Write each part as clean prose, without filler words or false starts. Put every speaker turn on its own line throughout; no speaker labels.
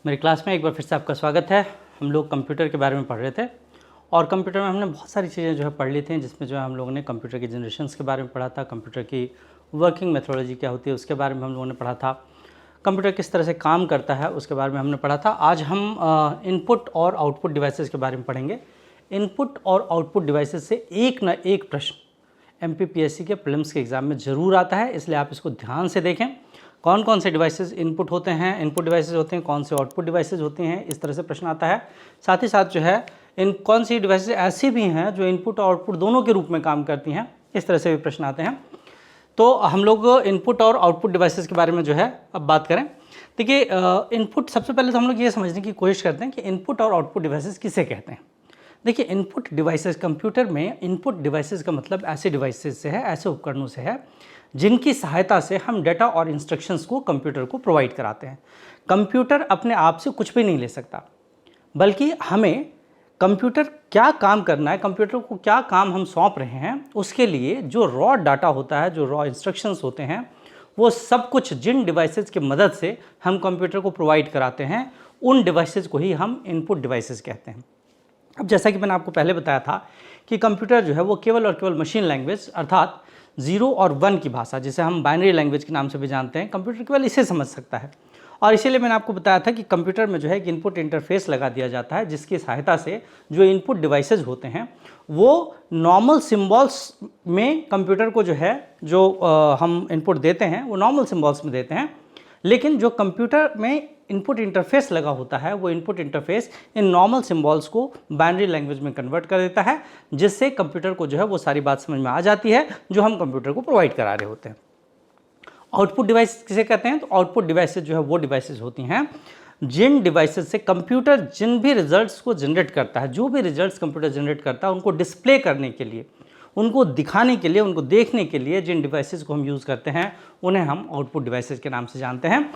मेरी क्लास में एक बार फिर से आपका स्वागत है। हम लोग कंप्यूटर के बारे में पढ़ रहे थे और कंप्यूटर में हमने बहुत सारी चीज़ें जो है पढ़ ली थी, जिसमें जो है हम लोगों ने कंप्यूटर की जनरेशन्स के बारे में पढ़ा था, कंप्यूटर की वर्किंग मेथोडोलॉजी क्या होती है उसके बारे में हम लोगों ने पढ़ा था, कंप्यूटर किस तरह से काम करता है उसके बारे में हमने पढ़ा था। आज हम इनपुट और आउटपुट डिवाइसेस के बारे में पढ़ेंगे। इनपुट और आउटपुट डिवाइसेस से एक ना एक प्रश्न एमपीपीएससी के प्रीलिम्स के एग्ज़ाम में ज़रूर आता है, इसलिए आप इसको ध्यान से देखें। कौन कौन से डिवाइसेस इनपुट होते हैं, इनपुट डिवाइसेस होते हैं, कौन से आउटपुट डिवाइसेस होते हैं, इस तरह से प्रश्न आता है। साथ ही साथ जो है इन कौन सी डिवाइसेस ऐसी भी हैं जो इनपुट और आउटपुट दोनों के रूप में काम करती हैं, इस तरह से भी प्रश्न आते हैं। तो हम लोग इनपुट और आउटपुट डिवाइसेस के बारे में जो है अब बात करें। देखिए, इनपुट सबसे पहले तो हम लोग ये समझने की कोशिश करते हैं कि इनपुट और आउटपुट डिवाइसेस किसे कहते हैं। देखिए, इनपुट डिवाइसेस कंप्यूटर में इनपुट डिवाइसेस का मतलब ऐसे डिवाइसेस से है, ऐसे उपकरणों से है जिनकी सहायता से हम डेटा और इंस्ट्रक्शंस को कंप्यूटर को प्रोवाइड कराते हैं। कंप्यूटर अपने आप से कुछ भी नहीं ले सकता, बल्कि हमें कंप्यूटर क्या काम करना है, कंप्यूटर को क्या काम हम सौंप रहे हैं, उसके लिए जो रॉ डाटा होता है, जो रॉ इंस्ट्रक्शंस होते हैं, वो सब कुछ जिन डिवाइसेस की मदद से हम कंप्यूटर को प्रोवाइड कराते हैं, उन डिवाइसेस को ही हम इनपुट डिवाइसेस कहते हैं। अब जैसा कि मैंने आपको पहले बताया था कि कंप्यूटर जो है वो केवल और केवल मशीन लैंग्वेज अर्थात 0 और 1 की भाषा, जिसे हम बाइनरी लैंग्वेज के नाम से भी जानते हैं, कंप्यूटर केवल इसे समझ सकता है। और इसीलिए मैंने आपको बताया था कि कंप्यूटर में जो है एक इनपुट इंटरफेस लगा दिया जाता है, जिसकी सहायता से जो इनपुट डिवाइसेज होते हैं वो नॉर्मल सिम्बॉल्स में कंप्यूटर को जो है हम इनपुट देते हैं वो नॉर्मल सिम्बॉल्स में देते हैं, लेकिन जो कंप्यूटर में इनपुट इंटरफेस लगा होता है वो input interface in normal symbols को बाइनरी लैंग्वेज में कन्वर्ट कर देता है, जिससे कंप्यूटर को जो है वो सारी बात समझ में आ जाती है जो हम कंप्यूटर को प्रोवाइड करा रहे होते हैं। आउटपुट डिवाइस किसे कहते हैं? तो आउटपुट डिवाइसेस जो है वो डिवाइसेस होती हैं जिन डिवाइसेस से कंप्यूटर जिन भी रिजल्ट्स को जनरेट करता है, जो भी रिजल्ट्स कंप्यूटर जनरेट करता है, उनको डिस्प्ले करने के लिए, उनको दिखाने के लिए, उनको देखने के लिए जिन डिवाइसेस को हम यूज़ करते हैं उन्हें हम आउटपुट डिवाइसेस के नाम से जानते हैं।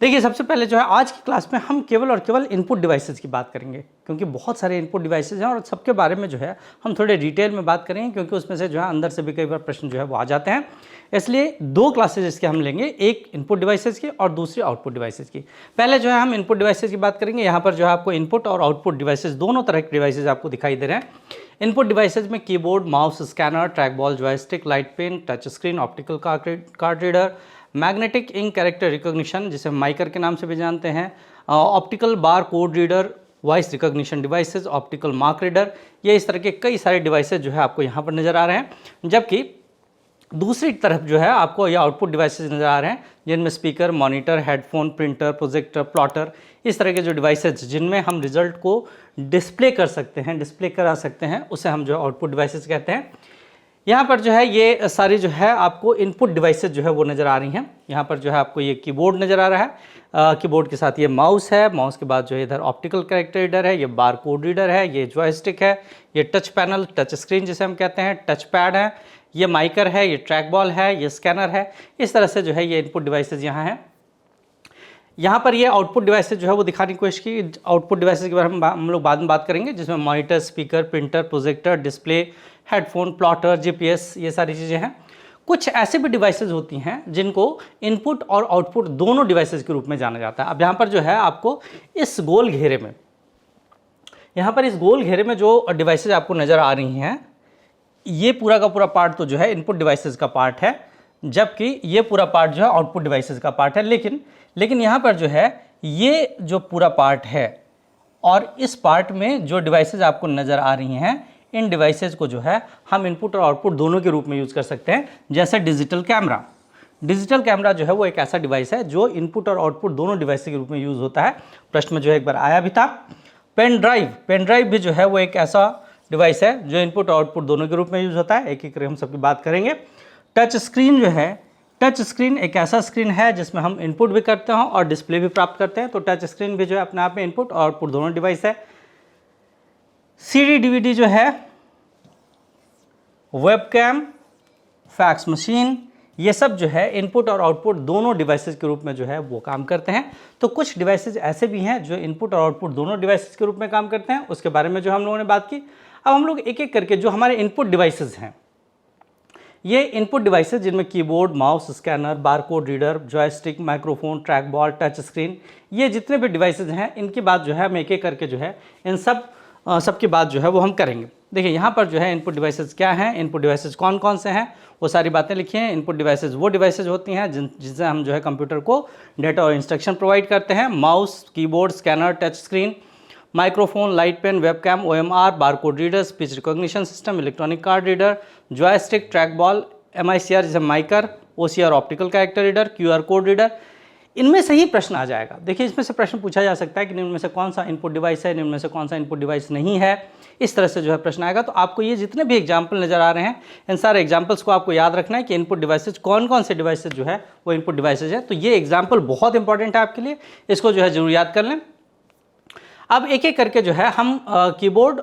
देखिए, सबसे पहले जो है आज की क्लास में हम केवल और केवल इनपुट डिवाइसेस की बात करेंगे, क्योंकि बहुत सारे इनपुट डिवाइसेस हैं और सबके बारे में जो है हम थोड़े डिटेल में बात करेंगे, क्योंकि उसमें से जो है अंदर से भी कई बार प्रश्न जो है वो आ जाते हैं। इसलिए 2 क्लासेज इसके हम लेंगे, एक इनपुट डिवाइसेस की और दूसरी आउटपुट डिवाइसेस की। पहले जो है हम इनपुट डिवाइसेस की बात करेंगे। यहाँ पर जो है आपको इनपुट और आउटपुट डिवाइसेस दोनों तरह के डिवाइसेज आपको दिखाई दे रहे हैं। इनपुट डिवाइसेज में keyboard, mouse, scanner, track ball, joystick, light pen, touch screen, optical card reader, magnetic ink character recognition जिसे हम माइकर के नाम से भी जानते हैं, optical bar code reader, voice recognition devices, optical mark reader, ये इस तरह के कई सारे डिवाइसेस जो है आपको यहाँ पर नज़र आ रहे हैं। जबकि दूसरी तरफ जो है आपको ये आउटपुट डिवाइसेस नज़र आ रहे हैं, जिनमें speaker, monitor, headphone, printer, projector, plotter, इस तरह के जो डिवाइसेस जिनमें हम रिजल्ट को डिस्प्ले कर सकते हैं, डिस्प्ले करा सकते हैं, उसे हम जो आउटपुट डिवाइसेस कहते हैं। यहाँ पर जो है ये सारी जो है आपको इनपुट डिवाइसेस जो है वो नज़र आ रही हैं। यहाँ पर जो है आपको ये कीबोर्ड नज़र आ रहा है, कीबोर्ड के साथ ये माउस है, माउस के बाद जो है इधर ऑप्टिकल कैरेक्टर रीडर है, ये बार कोड रीडर है, ये जॉयस्टिक है, ये टच पैनल, टच स्क्रीन जिसे हम कहते हैं, टच पैड है, ये माइकर है, ये ट्रैक बॉल है, ये स्कैनर है। इस तरह से जो है ये इनपुट डिवाइसेस यहाँ हैं। यहाँ पर ये आउटपुट डिवाइसेस जो है वो दिखाने की कोशिश की। आउटपुट डिवाइसेस के बारे में हम लोग बाद में बात करेंगे, जिसमें monitor, speaker, printer, projector, display, headphone, plotter, GPS, ये सारी चीज़ें हैं। कुछ ऐसे भी डिवाइसेस होती हैं जिनको इनपुट और आउटपुट दोनों डिवाइसेस के रूप में जाना जाता है। अब यहाँ पर जो है आपको इस गोल घेरे में, यहाँ पर इस गोल घेरे में जो डिवाइसेस आपको नज़र आ रही हैं, ये पूरा का पूरा पार्ट तो जो है इनपुट डिवाइसेस का पार्ट है, जबकि ये पूरा पार्ट जो है आउटपुट डिवाइसेस का पार्ट है। लेकिन यहाँ पर जो है ये जो पूरा पार्ट है और इस पार्ट में जो डिवाइसेस आपको नज़र आ रही हैं, इन डिवाइसेस को जो है हम इनपुट और आउटपुट दोनों के रूप में यूज़ कर सकते हैं। जैसे डिजिटल कैमरा, डिजिटल कैमरा जो है वो एक ऐसा डिवाइस है जो इनपुट और आउटपुट दोनों डिवाइस के रूप में यूज़ होता है। प्रश्न में जो है एक बार आया भी था। पेन ड्राइव भी जो है वो एक ऐसा डिवाइस है जो इनपुट और आउटपुट दोनों के रूप में यूज़ होता है। एक एक करके हम सबकी बात करेंगे। टच स्क्रीन जो है, टच स्क्रीन एक ऐसा स्क्रीन है जिसमें हम इनपुट भी करते हैं और डिस्प्ले भी प्राप्त करते हैं। तो टच स्क्रीन भी जो है अपने आप में इनपुट और आउटपुट दोनों डिवाइस है। सीडी डीवीडी जो है, वेबकैम, फैक्स मशीन, ये सब जो है इनपुट और आउटपुट दोनों डिवाइसेस के रूप में जो है वो काम करते हैं। तो कुछ डिवाइसेस ऐसे भी हैं जो इनपुट और आउटपुट दोनों डिवाइसेस के रूप में काम करते हैं, उसके बारे में जो हम लोगों ने बात की। अब हम लोग एक एक करके जो हमारे इनपुट डिवाइसेस हैं, ये इनपुट डिवाइसेस जिनमें keyboard, mouse, scanner, barcode reader, joystick, microphone, track ball, touch screen, ये जितने भी डिवाइसेस हैं इनकी बात जो है हम एक एक करके जो है इन सब की बात जो है वो हम करेंगे। देखिए यहाँ पर जो है इनपुट डिवाइसेस क्या हैं, इनपुट डिवाइसेस कौन कौन से हैं, वो सारी बातें लिखी हैं। इनपुट डिवाइसेस वो डिवाइसेस होती हैं जिनसे हम जो है कंप्यूटर को डेटा और इंस्ट्रक्शन प्रोवाइड करते हैं। Mouse, keyboard, scanner, touch screen, microphone, light pen, webcam, OMR, barcode reader, speech recognition system, electronic card reader, joystick, track ball, MICR जैसे MICR, OCR optical character reader, QR code reader, इनमें से ही प्रश्न आ जाएगा। देखिए इसमें से प्रश्न पूछा जा सकता है कि इनमें से कौन सा इनपुट डिवाइस है, इनमें से कौन सा इनपुट डिवाइस नहीं है, इस तरह से जो है प्रश्न आएगा। तो आपको ये जितने भी एग्जाम्पल नज़र आ रहे हैं इन सारे एग्जाम्पल्स को आपको याद रखना है कि इनपुट डिवाइसेज कौन कौन से डिवाइसेज जो है वो इनपुट डिवाइसेज है। तो ये एग्जाम्पल बहुत इंपॉर्टेंट है आपके लिए, इसको जो है जरूर याद कर लें। अब एक एक करके जो है हम कीबोर्ड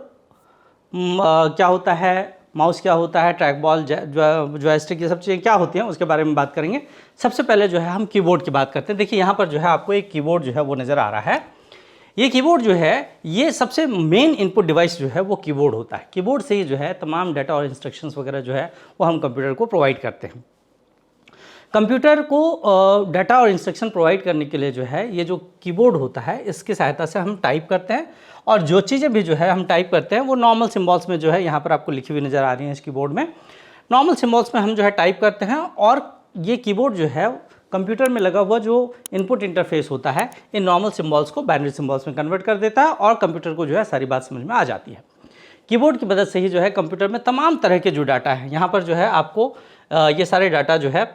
क्या होता है, माउस क्या होता है, ट्रैक बॉल, जॉयस्टिक, ये सब चीज़ें क्या होती हैं उसके बारे में बात करेंगे। सबसे पहले जो है हम कीबोर्ड की बात करते हैं। देखिए यहाँ पर जो है आपको एक कीबोर्ड जो है वो नज़र आ रहा है। ये कीबोर्ड जो है ये सबसे मेन इनपुट डिवाइस जो है वो कीबोर्ड होता है। कीबोर्ड से ही जो है तमाम डाटा और इंस्ट्रक्शंस वगैरह जो है वो हम कंप्यूटर को प्रोवाइड करते हैं। कंप्यूटर को डाटा और इंस्ट्रक्शन प्रोवाइड करने के लिए जो है ये जो कीबोर्ड होता है इसकी सहायता से हम टाइप करते हैं, और जो चीज़ें भी जो है हम टाइप करते हैं वो नॉर्मल सिम्बॉल्स में जो है यहाँ पर आपको लिखी हुई नज़र आ रही है इस कीबोर्ड में। नॉर्मल सिम्बॉल्स में हम जो है टाइप करते हैं, और ये कीबोर्ड जो है कंप्यूटर में लगा हुआ जो इनपुट इंटरफेस होता है इन नॉर्मल सिम्बॉल्स को बाइनरी सिम्बॉल्स में कन्वर्ट कर देता है, और कंप्यूटर को जो है सारी बात समझ में आ जाती है। कीबोर्ड की मदद से ही जो है कंप्यूटर में तमाम तरह के जो डाटा है, यहाँ पर जो है आपको ये सारे डाटा जो है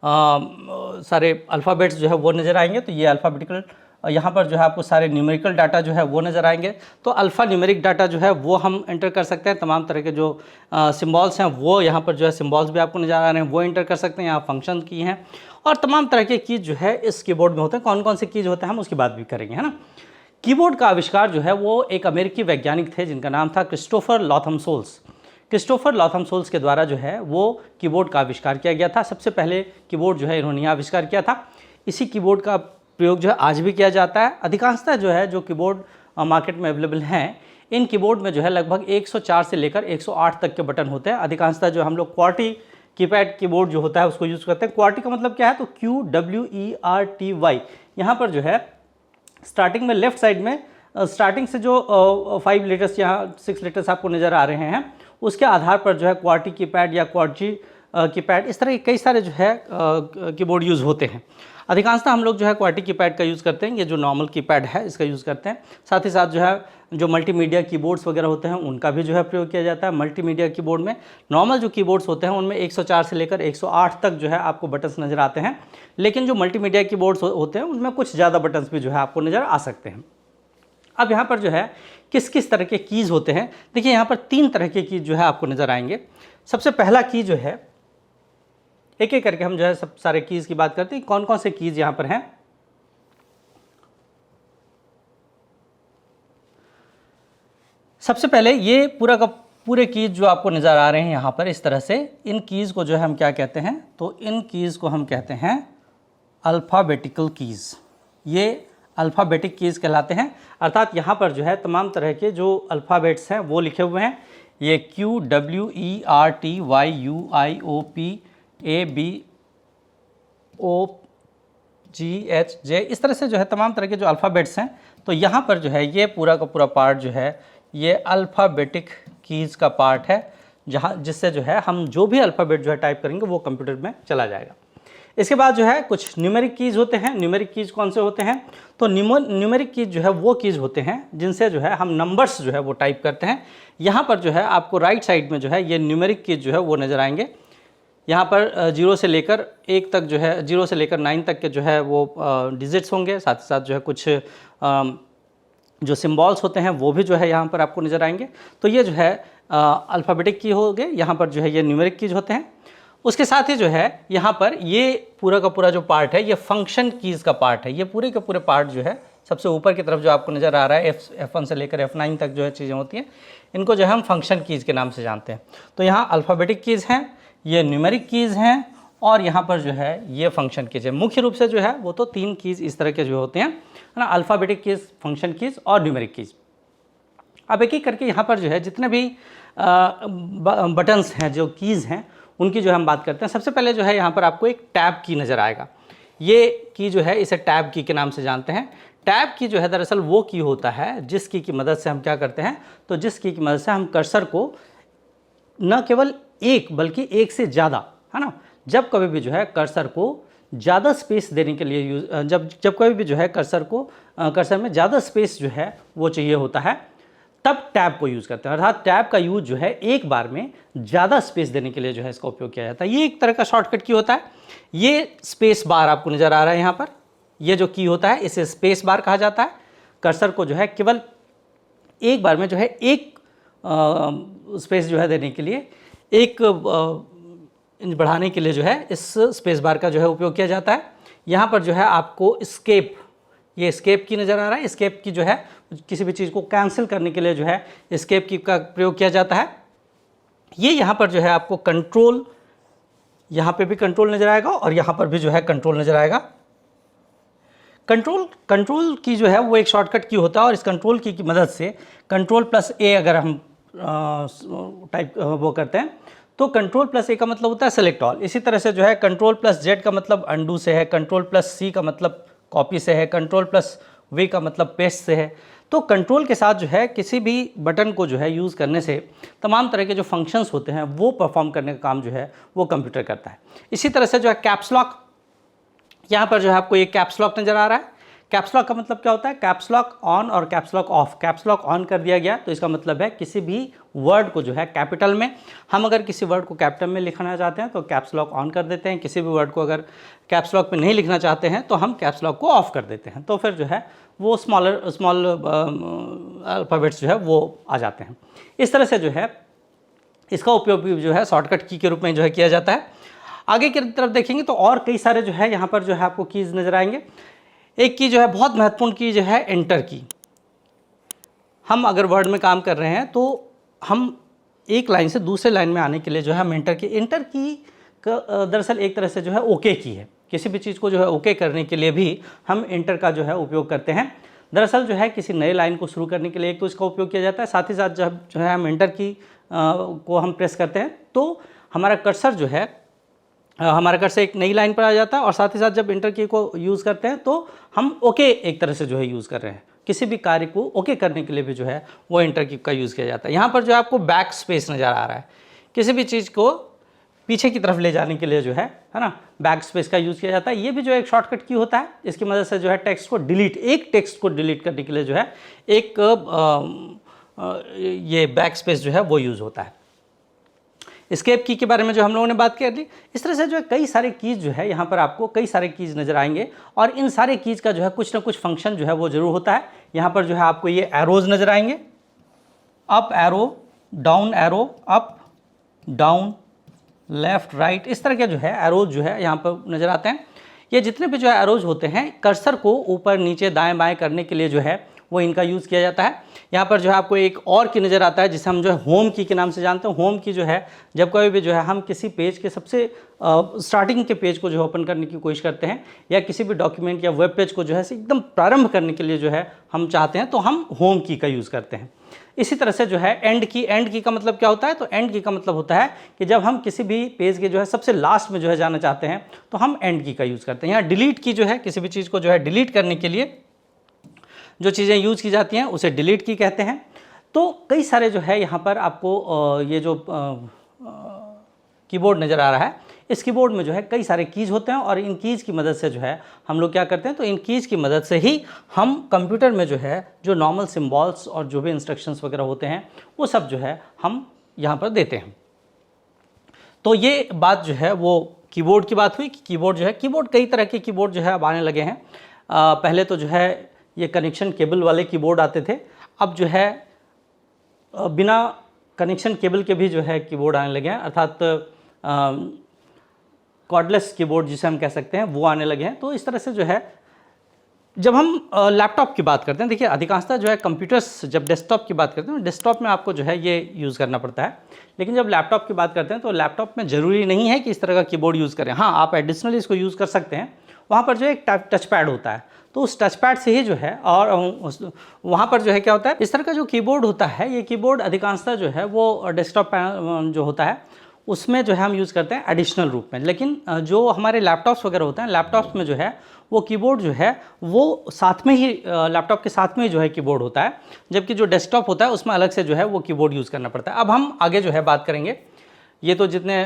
सारे अल्फ़ाबेट्स जो है वो नज़र आएंगे। तो ये अल्फ़ाबेटिकल, यहाँ पर जो है आपको सारे न्यूमेरिकल डाटा जो है वो नज़र आएंगे। तो अल्फ़ा न्यूमेरिक डाटा जो है वो हम एंटर कर सकते हैं। तमाम तरह के जो सिम्बॉल्स हैं वो यहाँ पर जो है सिम्बॉल्स भी आपको नज़र आ रहे हैं वो एंटर कर सकते हैं। यहाँ फंक्शन की हैं और तमाम तरह के कीज जो है इस कीबोर्ड में होते हैं। कौन कौन से कीज होते हैं हम उसकी बात भी करेंगे, है ना। कीबोर्ड का आविष्कार जो है वो एक अमेरिकी वैज्ञानिक थे जिनका नाम था क्रिस्टोफर लॉथम सोल्स। क्रिस्टोफर लॉथम सोल्स के द्वारा जो है वो कीबोर्ड का आविष्कार किया गया था। सबसे पहले कीबोर्ड जो है इन्होंने आविष्कार किया था। इसी कीबोर्ड का प्रयोग जो है आज भी किया जाता है। अधिकांशतः जो है जो कीबोर्ड मार्केट में अवेलेबल हैं इन कीबोर्ड में जो है लगभग 104 से लेकर 108 तक के बटन होते हैं। अधिकांशतः जो हम लोग क्वार्टी कीपैड कीबोर्ड जो होता है उसको यूज़ करते हैं। क्वार्टी का मतलब क्या है, तो QWERTY। यहाँ पर जो है स्टार्टिंग में लेफ्ट साइड में स्टार्टिंग से जो 5 लेटर्स यहाँ 6 लेटर्स आपको नज़र आ रहे हैं उसके आधार पर जो है क्वार्टी कीपैड या क्वार्टी कीपैड इस तरह के कई सारे जो है कीबोर्ड यूज़ होते हैं। अधिकांशतः हम लोग जो है क्वार्टी कीपैड का यूज़ करते हैं, ये जो नॉर्मल कीपैड है इसका यूज़ करते हैं। साथ ही साथ जो है जो मल्टीमीडिया कीबोर्ड्स वगैरह होते हैं उनका भी जो है प्रयोग किया जाता है। मल्टीमीडिया कीबोर्ड में नॉर्मल जो कीबोर्ड्स होते हैं उनमें 104 से लेकर 108 तक जो है आपको बटन्स नज़र आते हैं, लेकिन जो मल्टीमीडिया कीबोर्ड्स होते हैं उनमें कुछ ज़्यादा बटन्स भी जो है आपको नज़र आ सकते हैं। अब यहाँ पर जो है किस किस तरह के कीज़ होते हैं, देखिए यहाँ पर 3 तरह के कीज़ जो है आपको नज़र आएंगे। सबसे पहला की जो है एक एक करके हम जो है सब सारे कीज़ की बात करते हैं। कौन कौन से कीज़ यहाँ पर हैं। सबसे पहले ये पूरा का पूरे कीज़ जो आपको नज़र आ रहे हैं यहाँ पर इस तरह से, इन कीज़ को जो है हम क्या कहते हैं, तो इन कीज़ को हम कहते हैं अल्फ़ाबेटिकल कीज़। ये अल्फ़ाबेटिक कीज़ कहलाते हैं, अर्थात यहाँ पर जो है तमाम तरह के जो अल्फ़ाबेट्स हैं वो लिखे हुए हैं। ये QWERTYUIOPABOGHJ इस तरह से जो है तमाम तरह के जो अल्फ़ाबेट्स हैं। तो यहाँ पर जो है ये पूरा का पूरा पार्ट जो है ये अल्फ़ाबेटिक कीज़ का पार्ट है, जहाँ जिससे जो है हम जो भी अल्फ़ाबेट जो है टाइप करेंगे वो कंप्यूटर में चला जाएगा। इसके बाद जो है कुछ न्यूमेरिक कीज़ होते हैं। न्यूमेरिक कीज़ कौन से होते हैं, तो न्यूमेरिक कीज़ जो है वो कीज़ होते हैं जिनसे जो है हम नंबर्स जो है वो टाइप करते हैं। यहाँ पर जो है आपको राइट साइड में जो है ये न्यूमेरिक कीज़ जो है वो नज़र आएंगे। यहाँ पर 0 से लेकर 1 तक जो है 0 से लेकर 9 तक के जो है वो डिजिट्स होंगे। साथ ही साथ जो है कुछ जो सिम्बॉल्स होते हैं वो भी जो है यहाँ पर आपको नज़र आएंगे। तो ये जो है अल्फ़ाबेटिक की हो गए, यहाँ पर जो है ये न्यूमेरिक कीज़ होते हैं। उसके साथ ही जो है यहाँ पर ये पूरा का पूरा जो पार्ट है ये फंक्शन कीज़ का पार्ट है। ये पूरे के पूरे पार्ट जो है सबसे ऊपर की तरफ जो आपको नज़र आ रहा है F1 से लेकर F9 तक जो है चीज़ें होती हैं, इनको जो है हम फंक्शन कीज़ के नाम से जानते हैं। तो यहाँ अल्फ़ाबेटिक कीज़ हैं, ये न्यूमेरिक कीज़ हैं और यहाँ पर जो है ये फंक्शन कीज़ है। मुख्य रूप से जो है वो तो 3 कीज़ इस तरह के जो होते हैं, है ना, अल्फ़ाबेटिक कीज़, फंक्शन कीज़ और न्यूमेरिक कीज़। अब एक एक करके यहाँ पर जो है जितने भी बटन्स हैं, जो कीज़ हैं, उनकी जो हम बात करते हैं। सबसे पहले जो है यहाँ पर आपको एक टैब की नज़र आएगा। ये की जो है इसे टैब की के नाम से जानते हैं। टैब की जो है दरअसल वो की होता है जिस की मदद से हम क्या करते हैं, तो जिस की मदद से हम कर्सर को न केवल एक बल्कि एक से ज़्यादा, है ना, जब कभी भी जो है कर्सर को ज़्यादा स्पेस देने के लिए जब कभी भी जो है कर्सर में ज़्यादा स्पेस जो है वो चाहिए होता है, तब टैब को यूज़ करते हैं। अर्थात टैब का यूज़ जो है एक बार में ज़्यादा स्पेस देने के लिए जो है इसका उपयोग किया जाता है। ये एक तरह का शॉर्टकट की होता है। ये स्पेस बार आपको नज़र आ रहा है यहाँ पर, ये जो की होता है इसे स्पेस बार कहा जाता है। कर्सर को जो है केवल एक बार में जो है एक स्पेस जो है देने के लिए, एक इंच बढ़ाने के लिए जो है इस स्पेस बार का जो है उपयोग किया जाता है। यहाँ पर जो है आपको एस्केप, ये एस्केप की नज़र आ रहा है। एस्केप की जो है किसी भी चीज़ को कैंसिल करने के लिए जो है एस्केप की का प्रयोग किया जाता है। ये यहाँ पर जो है आपको कंट्रोल, यहाँ पे भी कंट्रोल नज़र आएगा और यहाँ पर भी जो है कंट्रोल नज़र आएगा। कंट्रोल की जो है वो एक शॉर्टकट की होता है और इस कंट्रोल की मदद से कंट्रोल प्लस ए अगर हम वो करते हैं तो कंट्रोल प्लस ए का मतलब होता है सेलेक्ट ऑल। इसी तरह से जो है कंट्रोल प्लस जेड का मतलब अंडू से है, कंट्रोल प्लस सी का मतलब कॉपी से है, कंट्रोल प्लस वी का मतलब पेस्ट से है। तो कंट्रोल के साथ जो है किसी भी बटन को जो है यूज़ करने से तमाम तरह के जो फंक्शंस होते हैं वो परफॉर्म करने का काम जो है वो कंप्यूटर करता है। इसी तरह से जो है कैप्स लॉक, यहाँ पर जो है आपको ये कैप्स लॉक नज़र आ रहा है। कैप्स लॉक का मतलब क्या होता है, कैप्स लॉक ऑन और caps lock of. Caps lock on कर दिया गया तो इसका मतलब है किसी भी वर्ड को जो है कैपिटल में, हम अगर किसी वर्ड को कैपिटल में लिखना चाहते हैं तो कैप्स लॉक ऑन कर देते हैं। किसी भी वर्ड को अगर कैप्स लॉक में नहीं लिखना चाहते हैं तो हम कैप्स लॉक को ऑफ कर देते हैं, तो फिर जो है वो स्मॉल अल्फ़ाबेट्स जो है वो आ जाते हैं। इस तरह से जो है इसका उपयोग भी जो है शॉर्टकट की के रूप में जो है किया जाता है। आगे की तरफ देखेंगे तो और कई सारे जो है यहाँ पर जो है आपको कीज़ नज़र आएंगे। एक की जो है बहुत महत्वपूर्ण की जो है एंटर की। हम अगर वर्ड में काम कर रहे हैं तो हम एक लाइन से दूसरे लाइन में आने के लिए जो है हम एंटर की दरअसल एक तरह से जो है ओके की है। किसी भी चीज़ को जो है ओके करने के लिए भी हम एंटर का जो है उपयोग करते हैं। दरअसल जो है किसी नए लाइन को शुरू करने के लिए एक तो इसका उपयोग किया जाता है, साथ ही साथ जब जो है हम एंटर की को हम प्रेस करते हैं तो हमारा कर्सर जो है हमारा कर्सर एक नई लाइन पर आ जाता है और साथ ही साथ जब एंटर की को यूज़ करते हैं तो हम ओके एक तरह से जो है यूज़ कर रहे हैं। किसी भी कार्य को ओके करने के लिए भी जो है वो एंटर की का यूज़ किया जाता है। यहाँ पर जो है आपको बैक स्पेस नज़र आ रहा है, किसी भी चीज़ को पीछे की तरफ ले जाने के लिए जो है ना, बैक स्पेस का यूज़ किया जाता है। ये भी जो एक शॉर्टकट की होता है, इसकी मदद से जो है टेक्स्ट को डिलीट, एक टेक्स्ट को डिलीट करने के लिए जो है एक ये बैक स्पेस जो है वो यूज़ होता है। एस्केप की के बारे में जो हम लोगों ने बात कर ली। इस तरह से जो है कई सारे कीज़ जो है यहाँ पर आपको कई सारे कीज़ नज़र आएंगे और इन सारे कीज़ का जो है कुछ ना कुछ फंक्शन जो है वो ज़रूर होता है। यहाँ पर जो है आपको ये एरोज़ नज़र आएंगे, up arrow, down arrow, up down left right, इस तरह के जो है एरोज़ जो है यहाँ पर नज़र आते हैं। ये जितने भी जो है एरोज़ होते हैं कर्सर को ऊपर नीचे दाएँ बाएँ करने के लिए जो है वो इनका यूज़ किया जाता है। यहाँ पर जो है आपको एक और की नज़र आता है जिसे हम जो है होम की के नाम से जानते हैं। होम की जो है जब कभी भी जो है हम किसी पेज के सबसे स्टार्टिंग के पेज को जो है ओपन करने की कोशिश करते हैं या किसी भी डॉक्यूमेंट या वेब पेज को जो है एकदम प्रारंभ करने के लिए जो है हम चाहते हैं तो हम होम की का यूज़ करते हैं। इसी तरह से जो है एंड की का मतलब क्या होता है, तो एंड की का मतलब होता है कि जब हम किसी भी पेज के जो है सबसे लास्ट में जो है जाना चाहते हैं तो हम एंड की का यूज़ करते हैं। यहाँ डिलीट की जो है किसी भी चीज़ को जो है डिलीट करने के लिए जो चीज़ें यूज़ की जाती हैं उसे डिलीट की कहते हैं। तो कई सारे जो है यहाँ पर आपको ये जो कीबोर्ड नज़र आ रहा है, इस कीबोर्ड में जो है कई सारे कीज़ होते हैं और इन कीज़ की मदद से जो है हम लोग क्या करते हैं, तो इन कीज़ की मदद से ही हम कंप्यूटर में जो है जो नॉर्मल सिम्बॉल्स और जो भी इंस्ट्रक्शंस वगैरह होते हैं वो सब जो है हम यहाँ पर देते हैं। तो ये बात जो है वो कीबोर्ड की बात हुई कि कीबोर्ड जो है, कीबोर्ड कई तरह के कीबोर्ड जो है अब आने लगे हैं। पहले तो जो है ये कनेक्शन केबल वाले कीबोर्ड आते थे, अब जो है बिना कनेक्शन केबल के भी जो है कीबोर्ड आने लगे हैं, अर्थात कॉर्डलेस कीबोर्ड जिसे हम कह सकते हैं वो आने लगे हैं। तो इस तरह से जो है जब हम लैपटॉप की बात करते हैं, देखिए अधिकांशतः जो है कंप्यूटर्स जब डेस्कटॉप की बात करते हैं डेस्कटॉप में आपको जो है ये यूज़ करना पड़ता है, लेकिन जब लैपटॉप की बात करते हैं तो लैपटॉप में ज़रूरी नहीं है कि इस तरह का कीबोर्ड यूज़ करें। हाँ, आप एडिशनली इसको यूज़ कर सकते हैं। वहाँ पर जो एक टच पैड होता है तो उस टच पैड से ही जो है, और वहाँ पर जो है क्या होता है, इस तरह का जो कीबोर्ड होता है, ये कीबोर्ड अधिकांशतः जो है वो डेस्कटॉप जो होता है उसमें जो है हम यूज़ करते हैं एडिशनल रूप में। लेकिन जो हमारे लैपटॉप्स वगैरह होते हैं, लैपटॉप्स में जो है वो कीबोर्ड जो है वो साथ में ही, लैपटॉप के साथ में ही जो है कीबोर्ड होता है, जबकि जो डेस्कटॉप होता है उसमें अलग से जो है वो कीबोर्ड यूज़ करना पड़ता है। अब हम आगे जो है बात करेंगे, ये तो जितने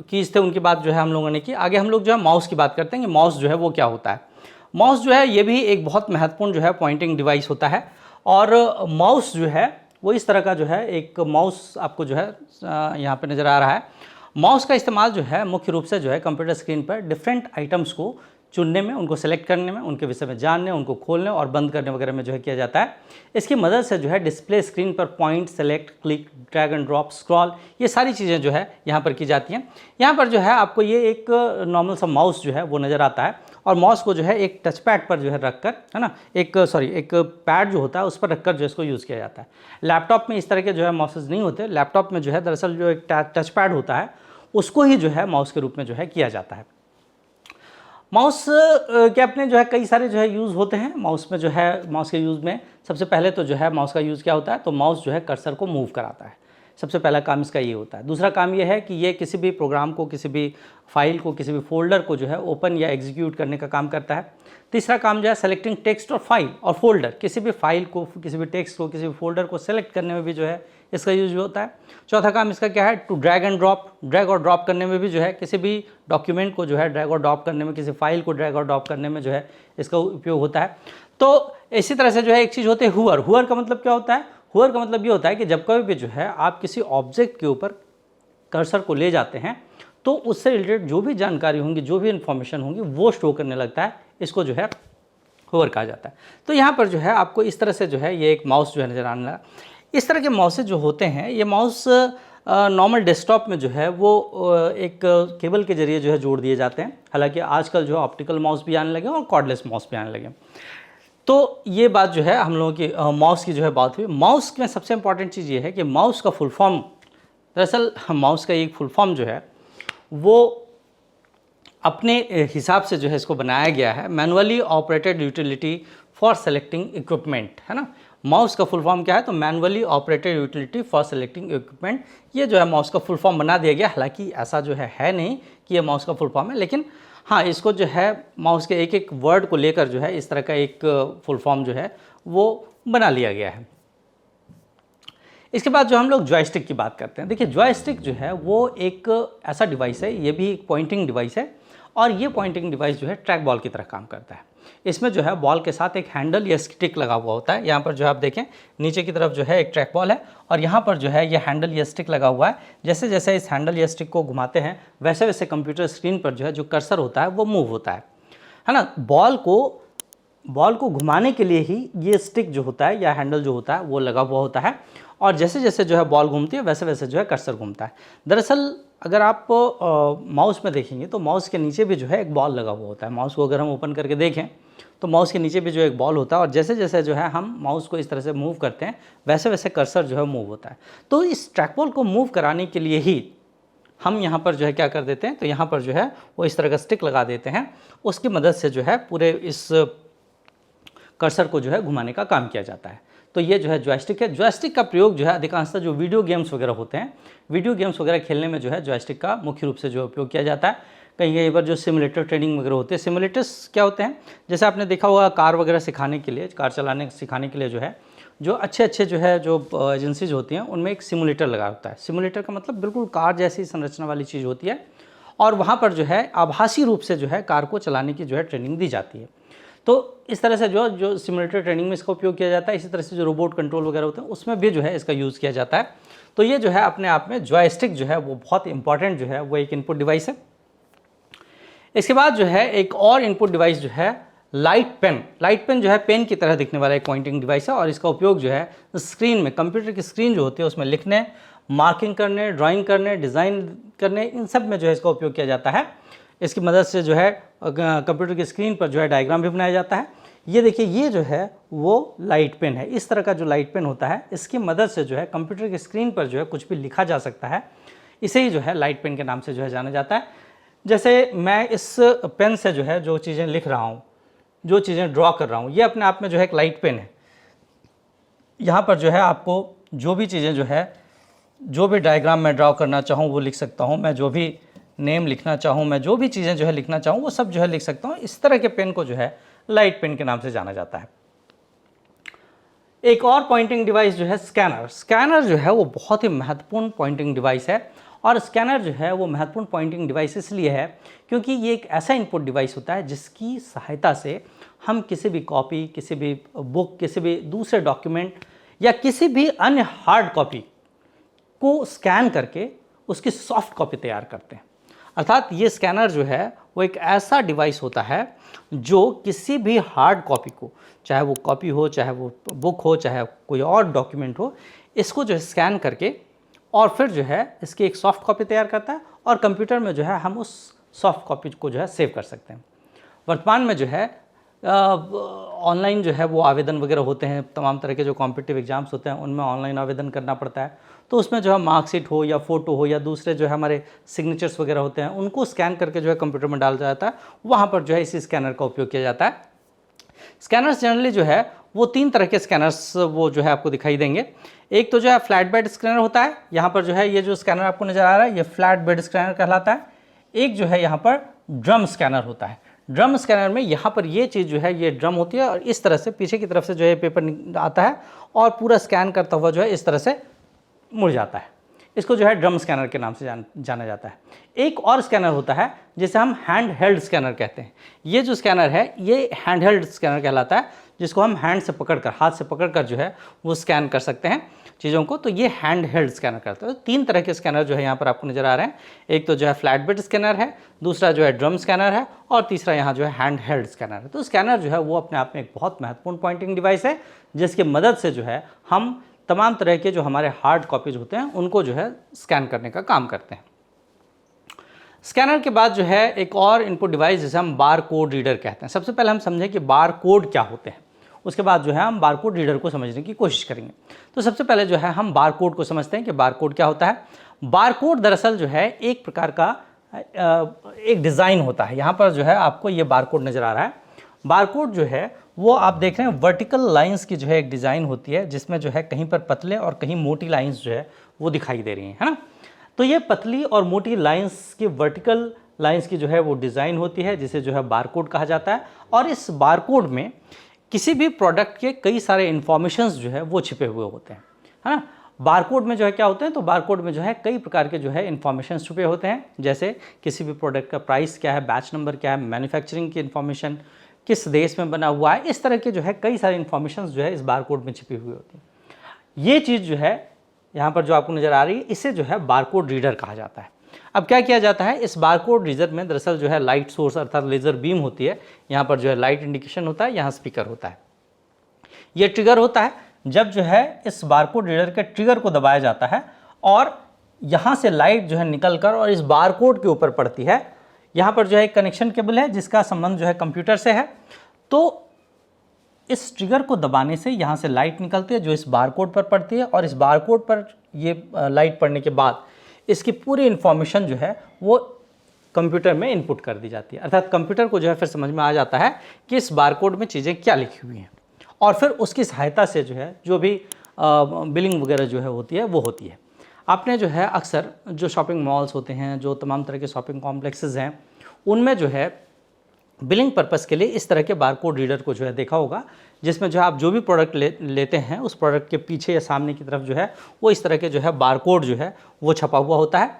कीज़ थे उनकी बात जो है हम लोगों ने की। आगे हम लोग जो है माउस की बात करते हैं कि माउस जो है वो क्या होता है। माउस जो है ये भी एक बहुत महत्वपूर्ण जो है पॉइंटिंग डिवाइस होता है, और माउस जो है वो इस तरह का जो है एक माउस आपको जो है यहाँ पे नज़र आ रहा है। माउस का इस्तेमाल जो है मुख्य रूप से जो है कंप्यूटर स्क्रीन पर डिफरेंट आइटम्स को चुनने में, उनको सेलेक्ट करने में, उनके विषय में जानने, उनको खोलने और बंद करने वगैरह में जो है किया जाता है। इसकी मदद से जो है डिस्प्ले स्क्रीन पर point, select, click, drag and drop, scroll, ये सारी चीज़ें जो है यहाँ पर की जाती हैं। यहाँ पर जो है आपको ये एक नॉर्मल सा माउस जो है वो नज़र आता है, और माउस को जो है एक टच पैड पर जो है रखकर, है ना, एक पैड जो होता है उस पर रखकर जो इसको यूज़ किया जाता है। लैपटॉप में इस तरह के जो है माउसेज नहीं होते। लैपटॉप में जो है दरअसल जो एक टच पैड होता है उसको ही जो है माउस के रूप में जो है किया जाता है। माउस के अपने जो है कई सारे जो है यूज़ होते हैं। माउस में जो है, माउस के यूज़ में सबसे पहले तो जो है माउस का यूज़ क्या होता है, तो माउस जो है कर्सर को मूव कराता है। सबसे पहला काम इसका ये होता है। दूसरा काम ये है कि ये किसी भी प्रोग्राम को, किसी भी फाइल को, किसी भी फोल्डर को जो है ओपन या एग्जीक्यूट करने का काम करता है। तीसरा काम जो है सेलेक्टिंग टेक्स्ट और फाइल और फोल्डर, किसी भी फाइल को, किसी भी टेक्स्ट को, किसी भी फोल्डर को सेलेक्ट करने में भी जो है इसका यूज होता है। चौथा काम इसका क्या है, to drag and drop, drag और ड्रॉप करने में भी जो है, किसी भी डॉक्यूमेंट को जो है ड्रैग और ड्रॉप करने में, किसी फाइल को ड्रैग और ड्रॉप करने में जो है इसका उपयोग होता है। तो इसी तरह से जो है एक चीज़ होती है हुअर। हुअर का मतलब क्या होता है, हुअर का मतलब ये होता है कि जब कभी भी जो है आप किसी ऑब्जेक्ट के ऊपर कर्सर को ले जाते हैं तो उससे रिलेटेड जो भी जानकारी होंगी, जो भी इंफॉर्मेशन होंगी वो स्टोर करने लगता है। इसको जो है हुअर कहा जाता है। तो यहाँ पर जो है आपको इस तरह से जो है ये एक माउस जो है नज़र आने लगा। इस तरह के माउसेज जो होते हैं, ये माउस नॉर्मल डेस्कटॉप में जो है वो एक केबल के जरिए जो है जोड़ दिए जाते हैं। हालांकि आजकल जो है ऑप्टिकल माउस भी आने लगे और कॉर्डलेस माउस भी आने लगे। तो ये बात जो है हम लोगों की माउस की जो है बात हुई। माउस में सबसे इंपॉर्टेंट चीज़ ये है कि माउस का फुल फॉर्म, दरअसल माउस का एक फुल फॉर्म जो है वो अपने हिसाब से जो है इसको बनाया गया है, manually operated utility for selecting equipment, है ना। माउस का फुल फॉर्म क्या है, तो manually operated utility for selecting equipment. ये जो है माउस का फुल फॉर्म बना दिया गया। हालांकि ऐसा जो है नहीं कि ये माउस का फुल फॉर्म है, लेकिन हाँ, इसको जो है माउस के एक एक वर्ड को लेकर जो है इस तरह का एक फुल फॉर्म जो है वो बना लिया गया है। इसके बाद जो हम लोग जॉयस्टिक की बात करते हैं। देखिए, जॉयस्टिक जो है वो एक ऐसा डिवाइस है, ये भी एक पॉइंटिंग डिवाइस है, और ये पॉइंटिंग डिवाइस जो है ट्रैक बॉल की तरह काम करता है। इसमें जो है बॉल के साथ एक हैंडल या स्टिक लगा हुआ होता है। यहाँ पर जो आप देखें नीचे की तरफ जो है एक ट्रैक बॉल है, और यहाँ पर जो है ये हैंडल या स्टिक लगा हुआ है। जैसे जैसे इस हैंडल या स्टिक को घुमाते हैं वैसे वैसे कंप्यूटर स्क्रीन पर जो है जो कर्सर होता है वो मूव होता है ना। बॉल को घुमाने के लिए ही ये स्टिक जो होता है या हैंडल जो होता है वो लगा हुआ होता है, और जैसे जैसे जो है बॉल घूमती है वैसे वैसे जो है कर्सर घूमता है। दरअसल अगर आप माउस में देखेंगे तो माउस के नीचे भी जो है एक बॉल लगा हुआ होता है। माउस को अगर हम ओपन करके देखें तो माउस के नीचे भी जो एक बॉल होता है, और जैसे जैसे जो है हम माउस को इस तरह से मूव करते हैं वैसे वैसे कर्सर जो है मूव होता है। तो इस ट्रैक बॉल को मूव कराने के लिए ही हम यहाँ पर जो है क्या कर देते हैं, तो यहाँ पर जो है वो इस तरह का स्टिक लगा देते हैं। उसकी मदद से जो है पूरे इस कर्सर को जो है घुमाने का काम किया जाता है। तो ये जो है जॉयस्टिक है। जॉयस्टिक का प्रयोग जो है अधिकांशतः जो वीडियो गेम्स वगैरह होते हैं, वीडियो गेम्स वगैरह खेलने में जो है जॉयस्टिक का मुख्य रूप से जो उपयोग किया जाता है। कहीं कहीं पर जो सिमुलेटर ट्रेनिंग वगैरह होते हैं, सिमुलेटर्स क्या होते हैं, जैसे आपने देखा होगा कार वगैरह सिखाने के लिए, कार चलाने सिखाने के लिए जो है जो अच्छे जो है जो एजेंसीज होती हैं उनमें एक सिमुलेटर लगा होता है। सिमुलेटर का मतलब बिल्कुल कार जैसी संरचना वाली चीज़ होती है, और वहाँ पर जो है आभासी रूप से जो है कार को चलाने की जो है ट्रेनिंग दी जाती है। तो इस तरह से जो सिमुलेटर ट्रेनिंग में इसका उपयोग किया जाता है। इसी तरह से जो रोबोट कंट्रोल वगैरह होते हैं उसमें भी जो है इसका यूज़ किया जाता है। तो ये जो है अपने आप में जॉयस्टिक जो है वो बहुत इंपॉर्टेंट जो है वो एक इनपुट डिवाइस है। इसके बाद जो है एक और इनपुट डिवाइस जो है लाइट पेन। लाइट पेन जो है पेन की तरह दिखने वाला एक पॉइंटिंग डिवाइस है, और इसका उपयोग जो है स्क्रीन में, कंप्यूटर की स्क्रीन जो होती है उसमें लिखने, मार्किंग करने, ड्राइंग करने, डिज़ाइन करने, इन सब में जो है इसका उपयोग किया जाता है। इसकी मदद से जो है कंप्यूटर की स्क्रीन पर जो है डायग्राम भी बनाया जाता है। ये देखिए, ये जो है वो लाइट पेन है। इस तरह का जो लाइट पेन होता है इसकी मदद से जो है कंप्यूटर की स्क्रीन पर जो है कुछ भी लिखा जा सकता है। इसे ही जो है लाइट पेन के नाम से जो है जाना जाता है। जैसे मैं इस पेन से जो है जो चीज़ें लिख रहा हूँ, जो चीज़ें ड्रॉ कर रहा हूँ, ये अपने आप में जो है एक लाइट पेन है। यहाँ पर जो है आपको जो भी चीज़ें जो है, जो भी डायग्राम मैं ड्रॉ करना चाहूँ वो लिख सकता हूँ, मैं जो भी नेम लिखना चाहूँ, मैं जो भी चीज़ें जो है लिखना चाहूँ वो सब जो है लिख सकता हूँ। इस तरह के पेन को जो है लाइट पेन के नाम से जाना जाता है। एक और पॉइंटिंग डिवाइस जो है स्कैनर। स्कैनर जो है वो बहुत ही महत्वपूर्ण पॉइंटिंग डिवाइस है, और स्कैनर जो है वो महत्वपूर्ण पॉइंटिंग डिवाइस इसलिए है क्योंकि ये एक ऐसा इनपुट डिवाइस होता है जिसकी सहायता से हम किसी भी कॉपी, किसी भी बुक, किसी भी दूसरे डॉक्यूमेंट या किसी भी अन्य हार्ड कॉपी को स्कैन करके उसकी सॉफ्ट कॉपी तैयार करते हैं। अर्थात ये स्कैनर जो है वो एक ऐसा डिवाइस होता है जो किसी भी हार्ड कॉपी को, चाहे वो कॉपी हो, चाहे वो बुक हो, चाहे कोई और डॉक्यूमेंट हो, इसको जो है स्कैन करके और फिर जो है इसकी एक सॉफ्ट कॉपी तैयार करता है, और कंप्यूटर में जो है हम उस सॉफ्ट कॉपी को जो है सेव कर सकते हैं। वर्तमान में जो है ऑनलाइन जो है वो आवेदन वगैरह होते हैं, तमाम तरह के जो कॉम्पिटिटिव एग्जाम्स होते हैं उनमें ऑनलाइन आवेदन करना पड़ता है, तो उसमें जो है मार्कशीट हो या फ़ोटो हो या दूसरे जो है हमारे सिग्नेचर्स वगैरह होते हैं उनको स्कैन करके जो है कंप्यूटर में डाला जाता है, वहाँ पर जो है इसी स्कैनर का उपयोग किया जाता है। स्कैनर्स जनरली जो है वो 3 तरह के स्कैनर्स वो जो है आपको दिखाई देंगे। एक तो जो है फ्लैट बेड स्कैनर होता है, यहाँ पर जो है ये जो स्कैनर आपको नज़र आ रहा है ये फ्लैट बेड स्कैनर कहलाता है। एक जो है यहाँ पर ड्रम स्कैनर होता है। ड्रम स्कैनर में यहाँ पर ये चीज़ जो है ये ड्रम होती है, और इस तरह से पीछे की तरफ से जो है पेपर आता है और पूरा स्कैन करता हुआ जो है इस तरह से मुड़ जाता है। इसको जो है ड्रम स्कैनर के नाम से जाना जाता है। एक और स्कैनर होता है जिसे हम हैंड हेल्ड स्कैनर कहते हैं। ये जो स्कैनर है ये हैंड हेल्ड स्कैनर कहलाता है, जिसको हम हैंड से पकड़कर, हाथ से पकड़कर जो है वो स्कैन कर सकते हैं चीज़ों को, तो ये हैंड हेल्ड स्कैनर करता है। तो 3 तरह के स्कैनर जो है यहाँ पर आपको नज़र आ रहे हैं। एक तो जो है फ्लैट बेड स्कैनर है, दूसरा जो है ड्रम स्कैनर है, और तीसरा यहाँ जो है हैंड हेल्ड स्कैनर है। तो स्कैनर जो है वो अपने आप में एक बहुत महत्वपूर्ण पॉइंटिंग डिवाइस है, जिसकी मदद से जो है हम तमाम तरह के जो हमारे हार्ड कॉपीज होते हैं उनको जो है स्कैन करने का काम करते हैं। स्कैनर के बाद जो है एक और इनपुट डिवाइस जिसे हम बार कोड रीडर कहते हैं। सबसे पहले हम समझें कि बार कोड क्या होते हैं, उसके बाद जो है हम बार कोड रीडर को समझने की कोशिश करेंगे। तो सबसे पहले जो है हम बार कोड को समझते हैं कि बार कोड क्या होता है। बार कोड दरअसल जो है एक प्रकार का एक डिज़ाइन होता है। यहाँ पर जो है आपको ये बार कोड नज़र आ रहा है। बार कोड जो है वो आप देख रहे हैं वर्टिकल लाइंस की जो है एक डिज़ाइन होती है, जिसमें जो है कहीं पर पतले और कहीं मोटी लाइंस जो है वो दिखाई दे रही हैं, है ना। तो ये पतली और मोटी लाइंस की, वर्टिकल लाइंस की जो है वो डिज़ाइन होती है, जिसे जो है बारकोड कहा जाता है। और इस बारकोड में किसी भी प्रोडक्ट के कई सारे इन्फॉर्मेशंस जो है वो छिपे हुए होते हैं, है ना। बारकोड में जो है क्या होते हैं, तो बारकोड में जो है कई प्रकार के जो है इन्फॉर्मेशन छुपे होते हैं, जैसे किसी भी प्रोडक्ट का प्राइस क्या है, बैच नंबर क्या है, मैन्युफैक्चरिंग की इन्फॉर्मेशन, किस देश में बना हुआ है, इस तरह के जो है कई सारे इन्फॉर्मेशन जो है इस बारकोड में छिपी हुई होती है। ये चीज़ जो है यहाँ पर जो आपको नज़र आ रही है, इसे जो है बारकोड रीडर कहा जाता है। अब क्या किया जाता है, इस बारकोड रीडर में दरअसल जो है लाइट सोर्स अर्थात लेज़र बीम होती है। यहाँ पर जो है लाइट इंडिकेशन होता है, यहाँ स्पीकर होता है, ये ट्रिगर होता है। जब जो है इस बारकोड रीडर के ट्रिगर को दबाया जाता है और यहाँ से लाइट जो है निकलकर और इस बारकोड के ऊपर पड़ती है। यहाँ पर जो है एक कनेक्शन केबल है जिसका संबंध जो है कंप्यूटर से है। तो इस ट्रिगर को दबाने से यहाँ से लाइट निकलती है जो इस बारकोड पर पड़ती है, और इस बारकोड पर ये लाइट पड़ने के बाद इसकी पूरी इन्फॉर्मेशन जो है वो कंप्यूटर में इनपुट कर दी जाती है। अर्थात कंप्यूटर को जो है फिर समझ में आ जाता है कि इस बारकोड में चीज़ें क्या लिखी हुई हैं, और फिर उसकी सहायता से जो है जो भी बिलिंग वगैरह जो है होती है वो होती है। आपने जो है अक्सर जो शॉपिंग मॉल्स होते हैं, जो तमाम तरह के शॉपिंग कॉम्प्लेक्सेस हैं, उनमें जो है बिलिंग पर्पस के लिए इस तरह के बारकोड रीडर को जो है देखा होगा, जिसमें जो है आप जो भी प्रोडक्ट लेते हैं उस प्रोडक्ट के पीछे या सामने की तरफ जो है वो इस तरह के जो है बारकोड जो है वो छपा हुआ होता है।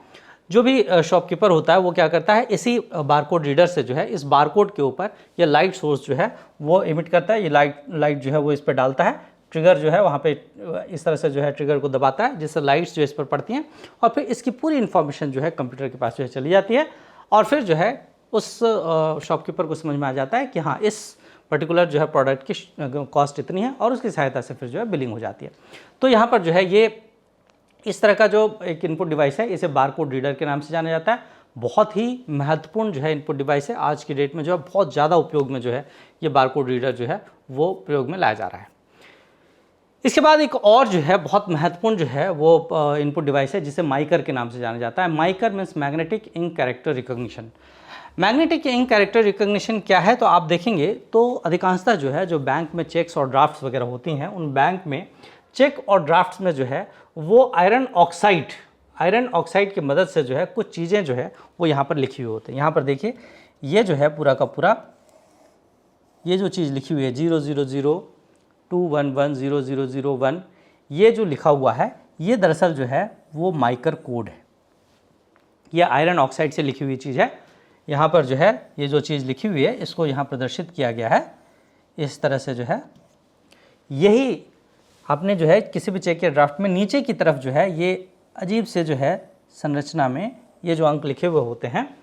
जो भी शॉपकीपर होता है वो क्या करता है, इसी बारकोड रीडर से जो है इस बारकोड के ऊपर ये लाइट सोर्स जो है वो इमिट करता है। ये लाइट जो है वो इस पर डालता है, ट्रिगर जो है वहाँ पे इस तरह से जो है ट्रिगर को दबाता है, जिससे लाइट्स जो इस पर पड़ती हैं, और फिर इसकी पूरी इन्फॉर्मेशन जो है कंप्यूटर के पास जो है चली जाती है। और फिर जो है उस शॉपकीपर को समझ में आ जाता है कि हाँ इस पर्टिकुलर जो है प्रोडक्ट की कॉस्ट इतनी है, और उसकी सहायता से फिर जो है बिलिंग हो जाती है। तो यहाँ पर जो है ये इस तरह का जो एक इनपुट डिवाइस है इसे बारकोड रीडर के नाम से जाना जाता है। बहुत ही महत्वपूर्ण जो है इनपुट डिवाइस है। आज की डेट में जो है बहुत ज़्यादा उपयोग में जो है ये बारकोड रीडर जो है वो प्रयोग में लाया जा रहा है। इसके बाद एक और जो है बहुत महत्वपूर्ण जो है वो इनपुट डिवाइस है जिसे माइकर के नाम से जाना जाता है। MICR means magnetic ink character recognition. Magnetic ink character recognition क्या है, तो आप देखेंगे तो अधिकांशतः जो है जो बैंक में चेक्स और ड्राफ्ट्स वगैरह होती हैं, उन बैंक में चेक और ड्राफ्ट्स में जो है वो आयरन ऑक्साइड की मदद से जो है कुछ चीज़ें जो है वो यहाँ पर लिखी हुई होती है। यहाँ पर देखिए ये जो है पूरा का पूरा ये जो चीज़ लिखी हुई है 00021100001, ये जो लिखा हुआ है ये दरअसल जो है वो माइकर कोड है। ये आयरन ऑक्साइड से लिखी हुई चीज़ है। यहाँ पर जो है ये जो चीज़ लिखी हुई है इसको यहाँ प्रदर्शित किया गया है इस तरह से जो है। यही आपने जो है किसी भी चेक या ड्राफ्ट में नीचे की तरफ जो है ये अजीब से जो है संरचना में ये जो अंक लिखे हुए होते हैं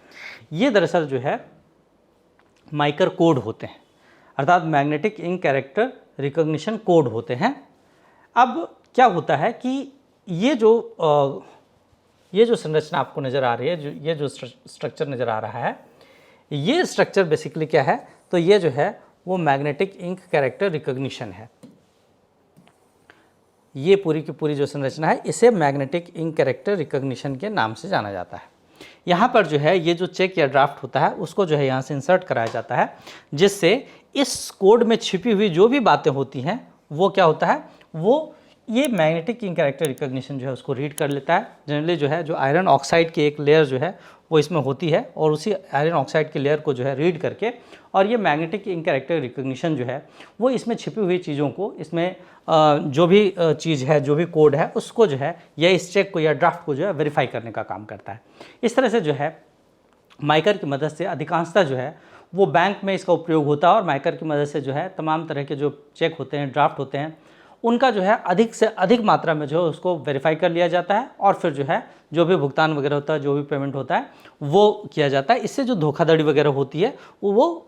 ये दरअसल जो है माइकर कोड होते हैं, अर्थात magnetic ink character recognition code होते हैं। अब क्या होता है कि ये जो संरचना आपको नज़र आ रही है, ये जो स्ट्रक्चर नज़र आ रहा है, ये स्ट्रक्चर बेसिकली क्या है, तो ये जो है वो मैग्नेटिक इंक कैरेक्टर रिकॉग्निशन है। ये पूरी की पूरी जो संरचना है इसे मैग्नेटिक इंक कैरेक्टर रिकॉग्निशन के नाम से जाना जाता है। यहाँ पर जो है ये जो चेक या ड्राफ्ट होता है उसको जो है यहाँ से इंसर्ट कराया जाता है, जिससे इस कोड में छिपी हुई जो भी बातें होती हैं वो क्या होता है, वो ये मैग्नेटिक इंक कैरेक्टर रिकॉग्निशन जो है उसको रीड कर लेता है। जनरली जो है जो आयरन ऑक्साइड की एक लेयर जो है वो इसमें होती है और उसी आयरन ऑक्साइड की लेयर को जो है रीड करके और ये मैग्नेटिक इंक कैरेक्टर रिकॉग्निशन जो है वो इसमें छिपी हुई चीज़ों को, इसमें जो भी चीज़ है, जो भी कोड है उसको जो है या इस चेक को या ड्राफ्ट को जो है वेरीफाई करने का काम करता है। इस तरह से जो है माइकर की मदद से अधिकांशतः जो है वो बैंक में इसका उपयोग होता है और माइकर की मदद से जो है तमाम तरह के जो चेक होते हैं, ड्राफ्ट होते हैं, उनका जो है अधिक से अधिक मात्रा में जो है उसको वेरीफाई कर लिया जाता है और फिर जो है जो भी भुगतान वगैरह होता है, जो भी पेमेंट होता है वो किया जाता है। इससे जो धोखाधड़ी वगैरह होती है वो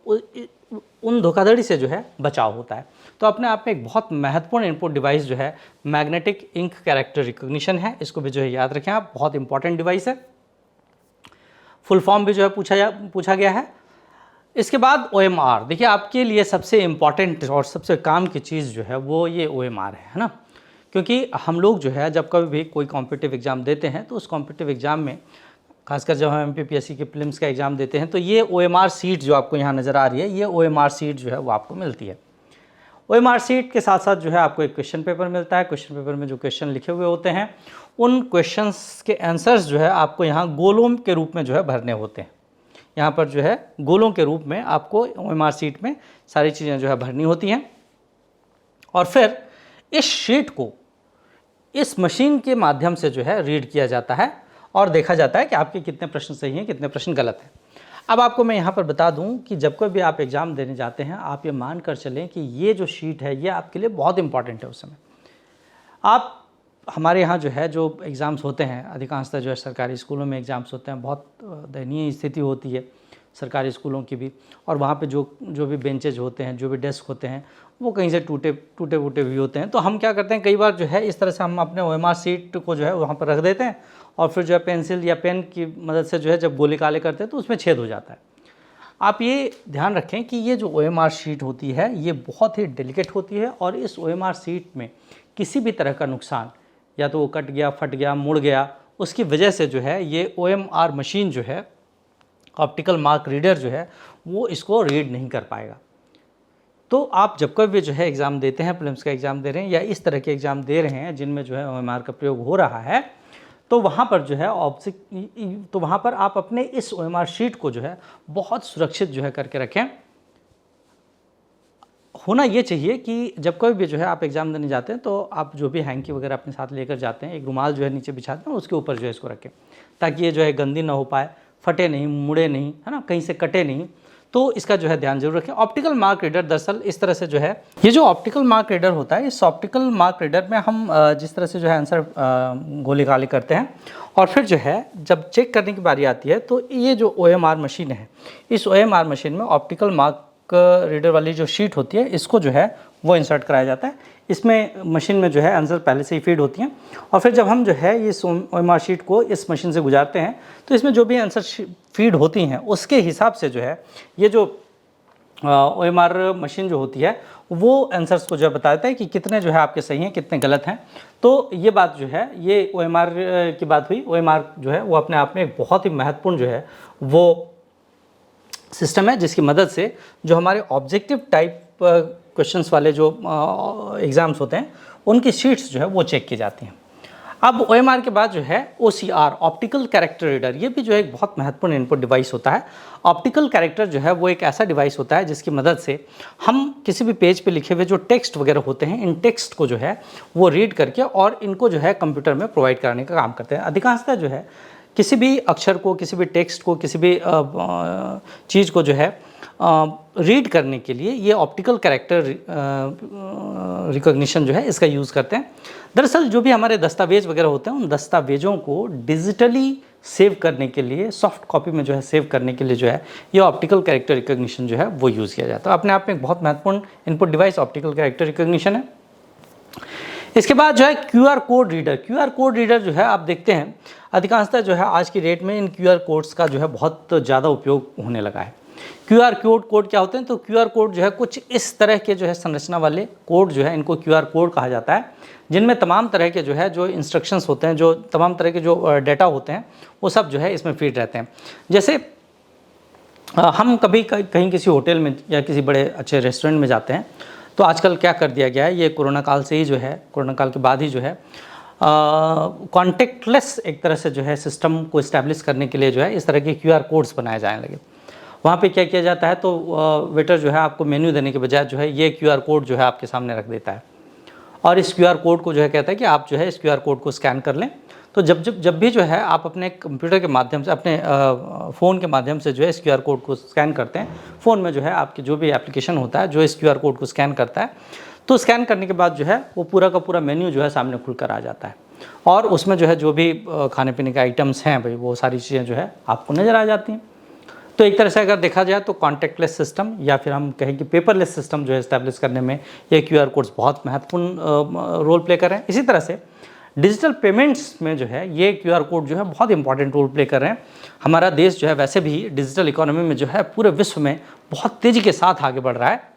उन धोखाधड़ी से जो है बचाव होता है। तो अपने आप में एक बहुत महत्वपूर्ण इनपुट डिवाइस जो है मैग्नेटिक इंक कैरेक्टर रिकॉग्निशन है, इसको भी जो है याद रखें आप, बहुत इंपॉर्टेंट डिवाइस है। फुल फॉर्म भी जो है पूछा गया है। इसके बाद OMR, देखिए आपके लिए सबसे इम्पॉर्टेंट और सबसे काम की चीज़ जो है वो ये OMR है ना, क्योंकि हम लोग जो है जब कभी भी कोई कॉम्पिटिटिव एग्ज़ाम देते हैं तो उस कॉम्पिटिटिव एग्ज़ाम में खासकर जब हम MPPSC के प्रीलिम्स का एग्ज़ाम देते हैं तो ये OMR सीट जो आपको यहाँ नज़र आ रही है, ये OMR सीट जो है वो आपको मिलती है। OMR सीट के साथ साथ जो है आपको एक क्वेश्चन पेपर मिलता है। क्वेश्चन पेपर में जो क्वेश्चन लिखे हुए होते हैं उन क्वेश्चंस के आंसर्स जो है आपको यहाँ गोलों के रूप में जो है भरने होते हैं। यहाँ पर जो है गोलों के रूप में आपको OMR सीट में सारी चीज़ें जो है भरनी होती हैं और फिर इस शीट को इस मशीन के माध्यम से जो है रीड किया जाता है और देखा जाता है कि आपके कितने प्रश्न सही हैं, कितने प्रश्न गलत हैं। अब आपको मैं यहाँ पर बता दूँ कि जब कोई भी आप एग्ज़ाम देने जाते हैं आप ये मान कर चलें कि ये जो शीट है ये आपके लिए बहुत इंपॉर्टेंट है। उस समय आप हमारे यहाँ जो है जो एग्ज़ाम्स होते हैं अधिकांशतः जो है सरकारी स्कूलों में एग्ज़ाम्स होते हैं, बहुत दयनीय स्थिति होती है सरकारी स्कूलों की भी, और वहाँ पे जो भी बेंचेज होते हैं, जो भी डेस्क होते हैं वो कहीं से टूटे फूटे भी होते हैं। तो हम क्या करते हैं, कई बार जो है इस तरह से हम अपने OMR सीट को जो है वहाँ पर रख देते हैं और फिर जो है पेंसिल या पेन की मदद से जो है जब गोले काले करते हैं तो उसमें छेद हो जाता है। आप ये ध्यान रखें कि ये जो OMR शीट होती है ये बहुत ही डेलिकेट होती है और इस OMR सीट में किसी भी तरह का नुकसान, या तो वो कट गया, फट गया, मुड़ गया, उसकी वजह से जो है ये OMR मशीन जो है, ऑप्टिकल मार्क रीडर जो है वो इसको रीड नहीं कर पाएगा। तो आप जब कभी भी जो है एग्ज़ाम देते हैं, प्रीलिम्स का एग्ज़ाम दे रहे हैं या इस तरह के एग्ज़ाम दे रहे हैं जिनमें जो है OMR का प्रयोग हो रहा है, तो वहाँ पर जो है तो वहाँ पर आप अपने इस OMR शीट को जो है बहुत सुरक्षित जो है करके रखें। होना ये चाहिए कि जब कोई भी जो है आप एग्ज़ाम देने जाते हैं तो आप जो भी हैंकी वगैरह अपने साथ लेकर जाते हैं, एक रुमाल जो है नीचे बिछाते हैं, उसके ऊपर जो है इसको रखें ताकि ये जो है गंदी ना हो पाए, फटे नहीं, मुड़े नहीं, है ना, कहीं से कटे नहीं। तो इसका जो है ध्यान जरूर रखें। ऑप्टिकल मार्क रीडर दरअसल इस तरह से जो है, ये जो ऑप्टिकल मार्क रीडर होता है, इस ऑप्टिकल मार्क रीडर में हम जिस तरह से जो है आंसर गोले गाले करते हैं और फिर जो है जब चेक करने की बारी आती है तो ये जो OMR मशीन है, इस OMR मशीन में ऑप्टिकल मार्क रीडर वाली जो शीट होती है इसको जो है वो इंसर्ट कराया जाता है। इसमें मशीन में जो है आंसर पहले से ही फीड होती हैं और फिर जब हम जो है इस OMR शीट को इस मशीन से गुजारते हैं तो इसमें जो भी आंसर फीड होती हैं उसके हिसाब से जो है ये जो OMR मशीन जो होती है वो आंसर्स को जो है बता देता है कि कितने जो है आपके सही हैं, कितने गलत हैं। तो ये बात जो है, ये OMR की बात हुई। OMR जो है वो अपने आप में एक बहुत ही महत्वपूर्ण जो है वो सिस्टम है जिसकी मदद से जो हमारे ऑब्जेक्टिव टाइप क्वेश्चंस वाले जो एग्ज़ाम्स होते हैं उनकी शीट्स जो है वो चेक की जाती हैं। अब OMR के बाद जो है OCR ऑप्टिकल कैरेक्टर रीडर, ये भी जो है एक बहुत महत्वपूर्ण इनपुट डिवाइस होता है। ऑप्टिकल कैरेक्टर जो है वो एक ऐसा डिवाइस होता है जिसकी मदद से हम किसी भी पेज पे लिखे हुए जो टेक्स्ट वगैरह होते हैं, इन टेक्स्ट को जो है वो रीड करके और इनको जो है कंप्यूटर में प्रोवाइड कराने का काम करते हैं। अधिकांशतः जो है किसी भी अक्षर को, किसी भी टेक्स्ट को, किसी भी चीज़ को जो है रीड करने के लिए ये ऑप्टिकल कैरेक्टर रिकॉग्निशन जो है इसका यूज़ करते हैं। दरअसल जो भी हमारे दस्तावेज वगैरह होते हैं उन दस्तावेजों को डिजिटली सेव करने के लिए, सॉफ्ट कॉपी में जो है सेव करने के लिए जो है ये ऑप्टिकल कैरेक्टर रिकॉग्निशन जो है वो यूज़ किया जाता है। अपने आप में एक बहुत महत्वपूर्ण input device optical character recognition है। इसके बाद जो है QR code reader. QR code reader जो है आप देखते हैं अधिकांशतः जो है आज की डेट में इन QR कोड्स का जो है बहुत ज़्यादा उपयोग होने लगा है। QR कोड क्या होते हैं? तो QR कोड जो है कुछ इस तरह के जो है संरचना वाले कोड जो है इनको QR कोड कहा जाता है, जिनमें तमाम तरह के जो है जो इंस्ट्रक्शंस होते हैं, जो तमाम तरह के जो डेटा होते हैं वो सब जो है इसमें फीड रहते हैं। जैसे हम कभी कहीं किसी होटल में या किसी बड़े अच्छे रेस्टोरेंट में जाते हैं तो आजकल क्या कर दिया गया है, ये कोरोना काल से ही जो है, कोरोना काल के बाद ही जो है कॉन्टेक्टलेस एक तरह से जो है सिस्टम को इस्टेब्लिश करने के लिए जो है इस तरह के QR कोड्स बनाए जाने लगे। वहाँ पे क्या किया जाता है तो वेटर जो है आपको मेन्यू देने के बजाय जो है ये QR कोड जो है आपके सामने रख देता है और इस QR कोड को जो है कहता है कि आप जो है इस QR कोड को स्कैन कर लें। तो जब भी जो है आप अपने कंप्यूटर के माध्यम से, अपने फ़ोन के माध्यम से जो है इस QR कोड को स्कैन करते हैं, फ़ोन में जो है आपकी जो भी एप्लीकेशन होता है जो इस QR कोड को स्कैन करता है, तो स्कैन करने के बाद जो है वो पूरा का पूरा मेन्यू जो है सामने खुल कर आ जाता है और उसमें जो है जो भी खाने पीने के आइटम्स हैं भाई वो सारी चीज़ें जो है आपको नज़र आ जाती हैं। तो एक तरह से अगर देखा जाए तो कॉन्टैक्टलेस सिस्टम या फिर हम कहें कि पेपरलेस सिस्टम जो है इस्टेब्लिश करने में ये QR कोड्स बहुत महत्वपूर्ण रोल प्ले कर रहे हैं। इसी तरह से डिजिटल पेमेंट्स में जो है ये QR कोड जो है बहुत इंपॉर्टेंट रोल प्ले कर रहे हैं। हमारा देश जो है वैसे भी डिजिटल इकोनॉमी में जो है पूरे विश्व में बहुत तेज़ी के साथ आगे बढ़ रहा है।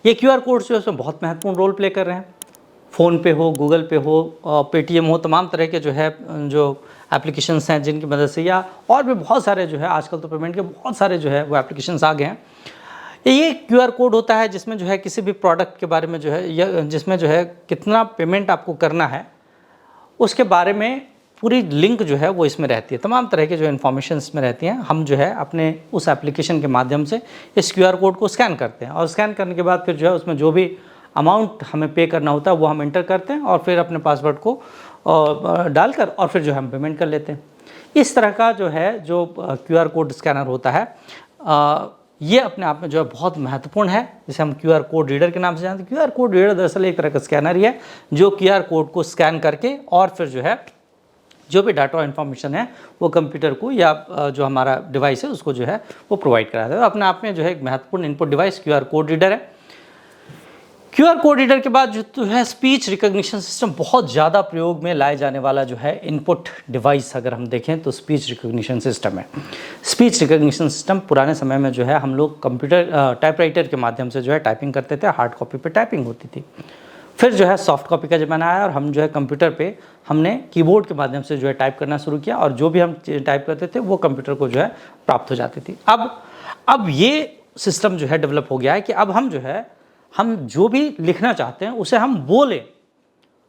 ये QR कोड्स जो है उसमें बहुत महत्वपूर्ण रोल प्ले कर रहे हैं। फ़ोन पे हो, गूगल पे हो, पेटीएम हो, तमाम तरह के जो है जो एप्लीकेशंस हैं जिनकी मदद से, या और भी बहुत सारे जो है आजकल तो पेमेंट के बहुत सारे जो है वो एप्लीकेशंस आ गए हैं। ये QR कोड होता है जिसमें जो है किसी भी प्रोडक्ट के बारे में जो है, या जिसमें जो है कितना पेमेंट आपको करना है उसके बारे में पूरी लिंक जो है वो इसमें रहती है। तमाम तरह के जो इन्फॉर्मेशन इसमें रहती हैं। हम जो है अपने उस एप्लीकेशन के माध्यम से इस QR कोड को स्कैन करते हैं और स्कैन करने के बाद फिर जो है उसमें जो भी अमाउंट हमें पे करना होता है वो हम एंटर करते हैं और फिर अपने पासवर्ड को डालकर और फिर जो है हम पेमेंट कर लेते हैं। इस तरह का जो है जो QR कोड स्कैनर होता है ये अपने आप में जो है बहुत महत्वपूर्ण है, जिसे हम QR कोड रीडर के नाम से जानते हैं। QR कोड रीडर दरअसल एक तरह का स्कैनर ही है जो QR कोड को स्कैन करके और फिर जो है जो भी डाटा और इन्फॉर्मेशन है वो कंप्यूटर को या जो हमारा डिवाइस है उसको जो है वो प्रोवाइड कराता है। तो अपने आप में जो है एक महत्वपूर्ण input device QR code reader है। QR कोड रीडर के बाद जो है स्पीच रिकॉग्निशन सिस्टम, बहुत ज़्यादा प्रयोग में लाए जाने वाला जो है इनपुट डिवाइस अगर हम देखें तो स्पीच रिकॉग्निशन सिस्टम है। स्पीच रिकॉग्निशन सिस्टम पुराने समय में जो है हम लोग कंप्यूटर टाइपराइटर के माध्यम से जो है टाइपिंग करते थे, हार्ड कॉपी पे टाइपिंग होती थी। फिर जो है सॉफ्ट कॉपी का ज़माना आया और हम जो है कंप्यूटर पे हमने कीबोर्ड के माध्यम से जो है टाइप करना शुरू किया और जो भी हम टाइप करते थे वो कंप्यूटर को जो है प्राप्त हो जाती थी। अब ये सिस्टम जो है डेवलप हो गया है कि अब हम जो है हम जो भी लिखना चाहते हैं उसे हम बोलें,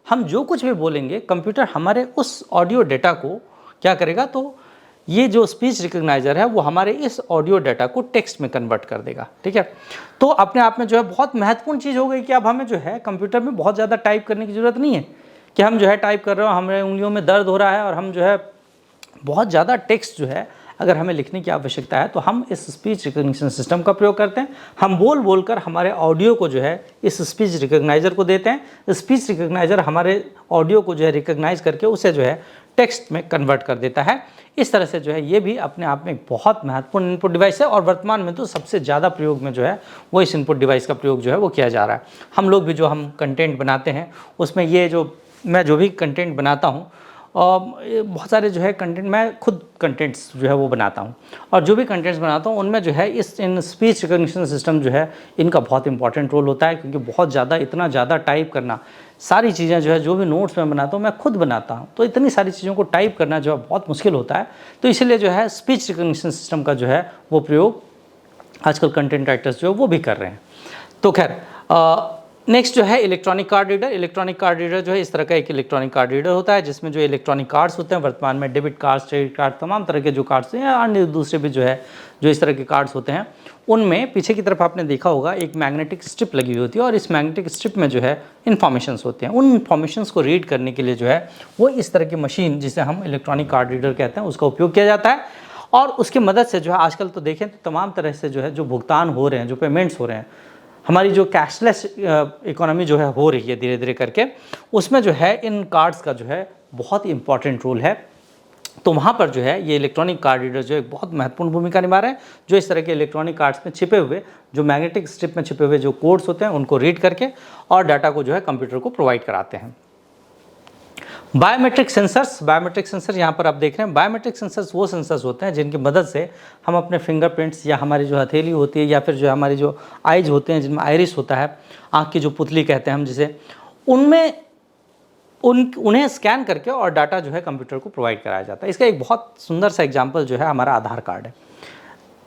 हम जो कुछ भी बोलेंगे कंप्यूटर हमारे उस ऑडियो डेटा को क्या करेगा, तो ये जो स्पीच रिकॉग्नाइजर है वो हमारे इस ऑडियो डाटा को टेक्स्ट में कन्वर्ट कर देगा। ठीक है, तो अपने आप में जो है बहुत महत्वपूर्ण चीज़ हो गई कि अब हमें जो है कंप्यूटर में बहुत ज़्यादा टाइप करने की ज़रूरत नहीं है कि हम जो है टाइप कर रहे हो, हमारे उंगलियों में दर्द हो रहा है और हम जो है बहुत ज़्यादा टेक्स्ट जो है अगर हमें लिखने की आवश्यकता है तो हम इस स्पीच रिकॉग्निशन सिस्टम का प्रयोग करते हैं। हम बोल कर हमारे ऑडियो को जो है इस स्पीच रिकॉग्नाइजर को देते हैं। स्पीच रिकॉग्नाइजर हमारे ऑडियो को जो है रिकॉग्नाइज करके उसे जो है टेक्स्ट में कन्वर्ट कर देता है। इस तरह से जो है ये भी अपने आप में एक बहुत महत्वपूर्ण इनपुट डिवाइस है और वर्तमान में तो सबसे ज़्यादा प्रयोग में जो है वो इस इनपुट डिवाइस का प्रयोग जो है वो किया जा रहा है। हम लोग भी जो हम कंटेंट बनाते हैं उसमें ये जो मैं जो भी कंटेंट बनाता हूँ बहुत सारे जो है कंटेंट, मैं खुद कंटेंट्स जो है वो बनाता हूँ और जो भी कंटेंट्स बनाता हूँ उनमें जो है इन स्पीच रिकॉग्निशन सिस्टम जो है इनका बहुत इंपॉर्टेंट रोल होता है, क्योंकि बहुत ज़्यादा इतना ज़्यादा टाइप करना, सारी चीज़ें जो है जो भी नोट्स मैं बनाता हूँ मैं खुद बनाता हूँ, तो इतनी सारी चीज़ों को टाइप करना जो है बहुत मुश्किल होता है। तो इसीलिए जो है स्पीच रिकॉग्निशन सिस्टम का जो है वो प्रयोग आजकल कंटेंट राइटर्स जो है वो भी कर रहे हैं। तो खैर नेक्स्ट जो है electronic card reader. Electronic card reader जो है इस तरह का एक इलेक्ट्रॉनिक कार्ड रीडर होता है जिसमें जो इलेक्ट्रॉनिक कार्ड्स होते हैं, वर्तमान में डेबिट कार्ड्स, क्रेडिट कार्ड, तमाम तरह के जो कार्ड्स हैं या अन्य दूसरे भी जो है जो इस तरह के कार्ड्स होते हैं, उनमें पीछे की तरफ आपने देखा होगा एक मैग्नेटिक स्ट्रिप लगी हुई होती है और इस मैग्नेटिक स्ट्रिप में जो है इन्फॉर्मेशंस होते हैं। उन इन्फॉर्मेशंस को रीड करने के लिए जो है वो इस तरह की मशीन जिसे हम इलेक्ट्रॉनिक कार्ड रीडर कहते हैं उसका उपयोग किया जाता है। और उसकी मदद से जो है आजकल तो देखें तो तमाम तरह से जो है जो भुगतान हो रहे हैं, जो पेमेंट्स हो रहे हैं, हमारी जो कैशलेस इकोनॉमी जो है हो रही है धीरे धीरे करके, उसमें जो है इन कार्ड्स का जो है बहुत ही इंपॉर्टेंट रोल है। तो वहाँ पर जो है ये इलेक्ट्रॉनिक कार्ड रीडर जो एक बहुत महत्वपूर्ण भूमिका निभा रहे हैं, जो इस तरह के इलेक्ट्रॉनिक कार्ड्स में छिपे हुए जो मैग्नेटिक स्ट्रिप में छिपे हुए जो कोड्स होते हैं उनको रीड करके और डाटा को जो है कंप्यूटर को प्रोवाइड कराते हैं। Biometric sensors. बायोमेट्रिक सेंसर यहाँ पर आप देख रहे हैं। बायोमेट्रिक सेंसर्स वो सेंसर्स होते हैं जिनकी मदद से हम अपने फिंगरप्रिंट्स या हमारी जो हथेली होती है या फिर जो हमारी जो आइज होते हैं जिनमें आइरिस होता है, आँख की जो पुतली कहते हैं हम जिसे, उनमें उन्हें स्कैन करके और डाटा जो है कंप्यूटर को प्रोवाइड कराया जाता है। इसका एक बहुत सुंदर सा एग्जाम्पल जो है हमारा आधार कार्ड है।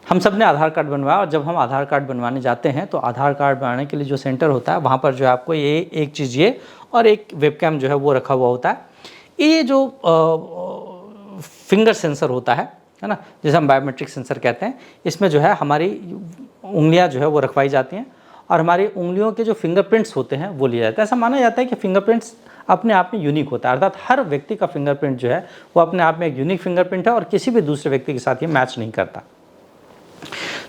हम सब ने आधार कार्ड बनवाया और जब हम आधार कार्ड बनवाने जाते हैं तो आधार कार्ड बनाने के लिए जो सेंटर होता है वहाँ पर जो है आपको ये एक चीज़ ये और एक वेबकैम जो है वो रखा हुआ होता है। ये जो फिंगर सेंसर होता है ना, जिसे हम बायोमेट्रिक सेंसर कहते हैं, इसमें जो है हमारी उंगलियां जो है वो रखवाई जाती हैं और हमारी उंगलियों के जो फिंगरप्रिंट्स होते हैं वो लिए जाते हैं। ऐसा माना जाता है कि फिंगरप्रिंट्स अपने आप में यूनिक होता है, अर्थात हर व्यक्ति का फिंगरप्रिंट जो है वो अपने आप में एक यूनिक फिंगरप्रिंट है और किसी भी दूसरे व्यक्ति के साथ ये मैच नहीं करता।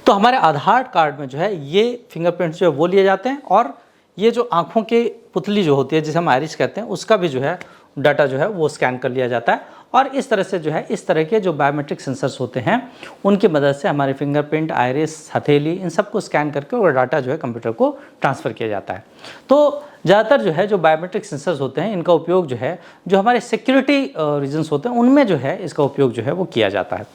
तो हमारे आधार कार्ड में जो है ये फिंगरप्रिंट्स जो है वो लिए जाते हैं और ये जो आँखों की पुतली जो होती है जिसे हम आइरिस कहते हैं उसका भी जो है डाटा जो है वो स्कैन कर लिया जाता है। और इस तरह से जो है इस तरह के जो बायोमेट्रिक सेंसर्स होते हैं उनकी मदद से हमारे फिंगरप्रिंट, आइरिस, हथेली, इन सबको स्कैन करके और डाटा जो है कंप्यूटर को ट्रांसफ़र किया जाता है। तो ज़्यादातर जो है जो बायोमेट्रिक सेंसर्स होते हैं इनका उपयोग जो है जो हमारे सिक्योरिटी रीजन्स होते हैं उनमें जो है इसका उपयोग जो है वो किया जाता है।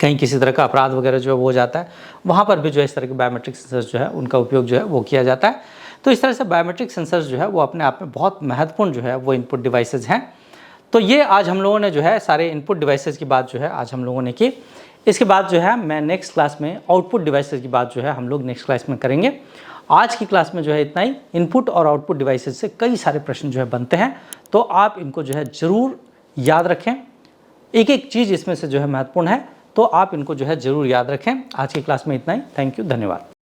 कहीं किसी तरह का अपराध वगैरह जो है वो हो जाता है वहाँ पर भी जो है इस तरह के बायोमेट्रिक सेंसर्स जो है उनका उपयोग जो है वो किया जाता है। तो इस तरह से बायोमेट्रिक सेंसर्स जो है वो अपने आप में बहुत महत्वपूर्ण जो है वो इनपुट डिवाइसेज हैं। तो ये आज हम लोगों ने जो है सारे इनपुट डिवाइसेज की बात जो है आज हम लोगों ने की। इसके बाद जो है मैं नेक्स्ट क्लास में आउटपुट डिवाइसेज की बात जो है हम लोग नेक्स्ट क्लास में करेंगे। आज की क्लास में जो है इतना ही। इनपुट और आउटपुट डिवाइसेज से कई सारे प्रश्न जो है बनते हैं, तो आप इनको जो है ज़रूर याद रखें। एक एक चीज़ इसमें से जो है महत्वपूर्ण है, तो आप इनको जो है ज़रूर याद रखें। आज की क्लास में इतना ही। थैंक यू, धन्यवाद।